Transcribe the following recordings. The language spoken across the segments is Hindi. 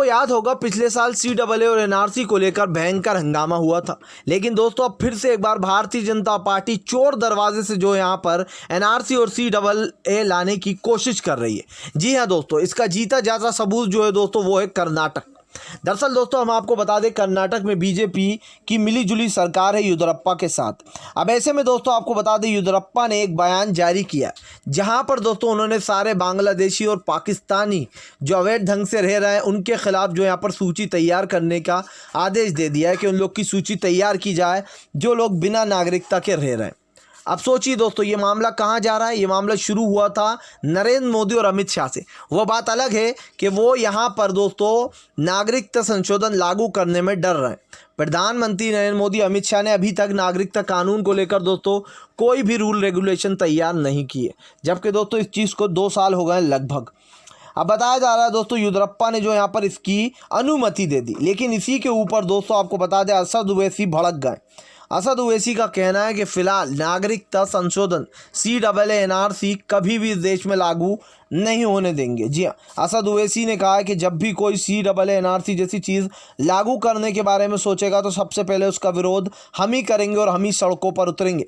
आपको याद होगा पिछले साल CAA और NRC को लेकर भयंकर हंगामा हुआ था, लेकिन दोस्तों अब फिर से एक बार भारतीय जनता पार्टी चोर दरवाजे से जो यहाँ पर NRC और CAA लाने की कोशिश कर रही है। जी हाँ दोस्तों, इसका जीता जाता सबूत जो है दोस्तों वो है कर्नाटक। दरअसल दोस्तों हम आपको बता दें, कर्नाटक में बीजेपी की मिलीजुली सरकार है येदियुरप्पा के साथ। अब ऐसे में दोस्तों आपको बता दें, येदियुरप्पा ने एक बयान जारी किया जहां पर दोस्तों उन्होंने सारे बांग्लादेशी और पाकिस्तानी जो अवैध ढंग से रह रहे हैं उनके खिलाफ जो यहां पर सूची तैयार करने का आदेश दे दिया है कि उन लोग की सूची तैयार की जाए जो लोग बिना नागरिकता के रह रहे हैं। अब सोचिए दोस्तों, ये मामला कहाँ जा रहा है। ये मामला शुरू हुआ था नरेंद्र मोदी और अमित शाह से। वो बात अलग है कि वो यहाँ पर दोस्तों नागरिकता संशोधन लागू करने में डर रहे हैं। प्रधानमंत्री नरेंद्र मोदी, अमित शाह ने अभी तक नागरिकता कानून को लेकर दोस्तों कोई भी रूल रेगुलेशन तैयार नहीं किए, जबकि दोस्तों इस चीज़ को 2 साल हो गए लगभग। अब बताया जा रहा है दोस्तों येदियुरप्पा ने जो यहाँ पर इसकी अनुमति दे दी, लेकिन इसी के ऊपर दोस्तों आपको बता दें असद ओवैसी भड़क गए। असद ओवैसी का कहना है कि फिलहाल नागरिकता संशोधन CAA NRC कभी भी इस देश में लागू नहीं होने देंगे। जी हाँ, असद ओवैसी ने कहा है कि जब भी कोई CAA NRC जैसी चीज़ लागू करने के बारे में सोचेगा तो सबसे पहले उसका विरोध हम ही करेंगे और हम ही सड़कों पर उतरेंगे।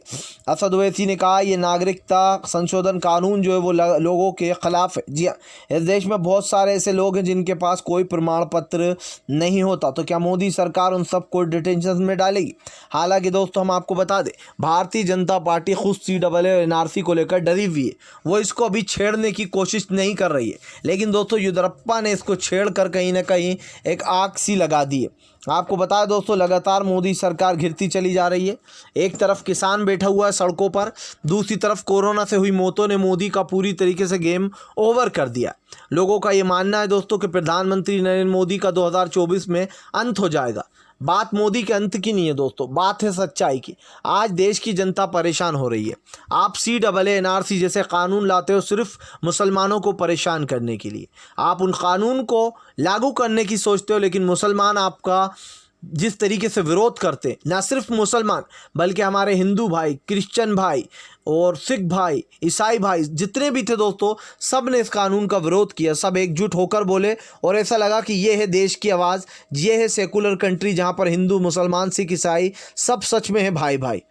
असद ओवैसी ने कहा ये नागरिकता संशोधन कानून जो है वो लोगों के खिलाफ है। जी हाँ, इस देश में बहुत सारे ऐसे लोग हैं जिनके पास कोई प्रमाण पत्र नहीं होता, तो क्या मोदी सरकार उन सबको डिटेंशन में डालेगी? हालांकि दोस्तों हम आपको बता दें, भारतीय जनता पार्टी खुद CAA और NRC को लेकर डरी हुई है। वो इसको अभी छेड़ने की कोशिश नहीं कर रही है, लेकिन दोस्तों येदियुरप्पा ने इसको छेड़कर कहीं ना कहीं एक आग सी लगा दी है। आपको बताया दोस्तों, लगातार मोदी सरकार घिरती चली जा रही है। एक तरफ किसान बैठा हुआ है सड़कों पर, दूसरी तरफ कोरोना से हुई मौतों ने मोदी का पूरी तरीके से गेम ओवर कर दिया। लोगों का ये मानना है दोस्तों कि प्रधानमंत्री नरेंद्र मोदी का 2024 में अंत हो जाएगा। बात मोदी के अंत की नहीं है दोस्तों, बात है सच्चाई की। आज देश की जनता परेशान हो रही है। आप CAA NRC जैसे कानून लाते हो सिर्फ मुसलमानों को परेशान करने के लिए। आप उन कानून को लागू करने की सोचते हो, लेकिन मुसलमान आपका जिस तरीके से विरोध करते, ना सिर्फ मुसलमान बल्कि हमारे हिंदू भाई, क्रिश्चियन भाई और सिख भाई, ईसाई भाई जितने भी थे दोस्तों, सब ने इस कानून का विरोध किया। सब एकजुट होकर बोले और ऐसा लगा कि ये है देश की आवाज़, ये है सेकुलर कंट्री जहाँ पर हिंदू, मुसलमान, सिख, ईसाई सब सच में है भाई भाई।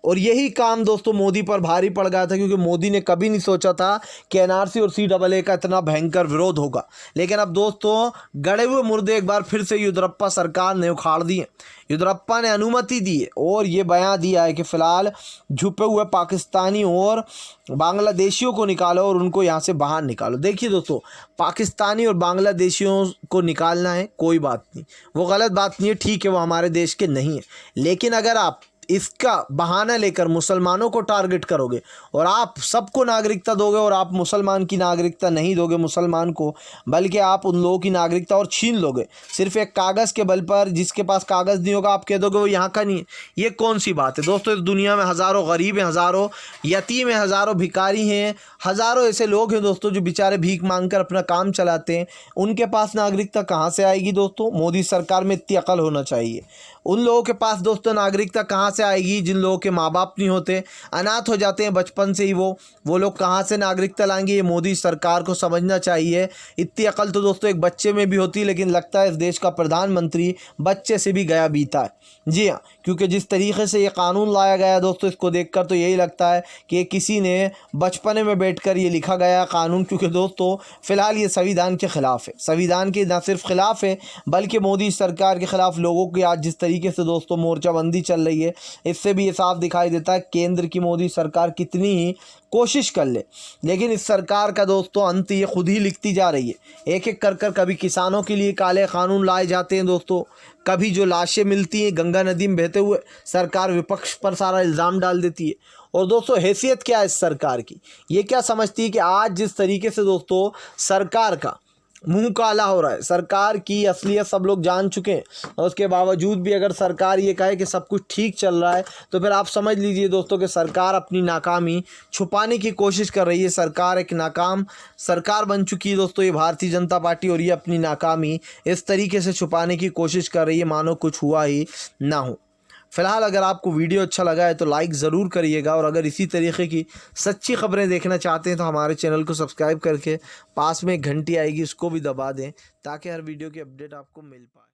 और यही काम दोस्तों मोदी पर भारी पड़ गया था, क्योंकि मोदी ने कभी नहीं सोचा था कि NRC और CAA का इतना भयंकर विरोध होगा। लेकिन अब दोस्तों गड़े हुए मुर्दे एक बार फिर से येदियुरप्पा सरकार ने उखाड़ दिए। येदियुरप्पा ने अनुमति दी है और ये बयान दिया है कि फ़िलहाल छुपे हुए पाकिस्तानी और बांग्लादेशियों को निकालो और उनको यहाँ से बाहर निकालो। देखिए दोस्तों, पाकिस्तानी और बांग्लादेशियों को निकालना है कोई बात नहीं, वो गलत बात नहीं है, ठीक है, वो हमारे देश के नहीं है। लेकिन अगर आप इसका बहाना लेकर मुसलमानों को टारगेट करोगे और आप सबको नागरिकता दोगे और आप मुसलमान की नागरिकता नहीं दोगे मुसलमान को, बल्कि आप उन लोगों की नागरिकता और छीन लोगे सिर्फ एक कागज़ के बल पर। जिसके पास कागज़ नहीं होगा आप कह दोगे वो यहाँ का नहीं है। ये कौन सी बात है दोस्तों? इस दुनिया में हज़ारों गरीब हैं, हज़ारों यतीम हैं, हज़ारों भिखारी हैं, हज़ारों ऐसे लोग हैं दोस्तों जो बेचारे भीख मांग कर अपना काम चलाते हैं। उनके पास नागरिकता कहाँ से आएगी दोस्तों? मोदी सरकार में इतनी अकल होना चाहिए। उन लोगों के पास दोस्तों नागरिकता कहाँ से आएगी जिन लोगों के माँ बाप नहीं होते, अनाथ हो जाते हैं बचपन से ही, वो लोग कहाँ से नागरिकता लाएंगे? ये मोदी सरकार को समझना चाहिए। इतनी अकल तो दोस्तों एक बच्चे में भी होती है, लेकिन लगता है इस देश का प्रधानमंत्री बच्चे से भी गया बीता है। जी हाँ, क्योंकि जिस तरीके से ये कानून लाया गया है दोस्तों, इसको देखकर तो यही लगता है कि किसी ने बचपने में बैठकर ये लिखा गया कानून। क्योंकि दोस्तों फ़िलहाल ये संविधान के ख़िलाफ़ है, संविधान के न सिर्फ ख़िलाफ़ है बल्कि मोदी सरकार के ख़िलाफ़ लोगों की आज जिस तरीके से दोस्तों मोर्चाबंदी चल रही है, इससे भी ये साफ दिखाई देता है केंद्र की मोदी सरकार कितनी ही कोशिश कर ले, लेकिन इस सरकार का दोस्तों अंत ये खुद ही लिखती जा रही है। एक एक कर कर कभी किसानों के लिए काले कानून लाए जाते हैं दोस्तों, कभी जो लाशें मिलती हैं गंगा नदी में बहते हुए सरकार विपक्ष पर सारा इल्ज़ाम डाल देती है। और दोस्तों हैसियत क्या है इस सरकार की? ये क्या समझती है कि आज जिस तरीके से दोस्तों सरकार का मुंह काला हो रहा है, सरकार की असलियत सब लोग जान चुके हैं, और उसके बावजूद भी अगर सरकार ये कहे कि सब कुछ ठीक चल रहा है, तो फिर आप समझ लीजिए दोस्तों कि सरकार अपनी नाकामी छुपाने की कोशिश कर रही है। सरकार एक नाकाम सरकार बन चुकी है दोस्तों ये भारतीय जनता पार्टी, और ये अपनी नाकामी इस तरीके से छुपाने की कोशिश कर रही है मानो कुछ हुआ ही ना हो। फिलहाल अगर आपको वीडियो अच्छा लगा है तो लाइक ज़रूर करिएगा, और अगर इसी तरीके की सच्ची खबरें देखना चाहते हैं तो हमारे चैनल को सब्सक्राइब करके पास में एक घंटी आएगी उसको भी दबा दें, ताकि हर वीडियो की अपडेट आपको मिल पाए।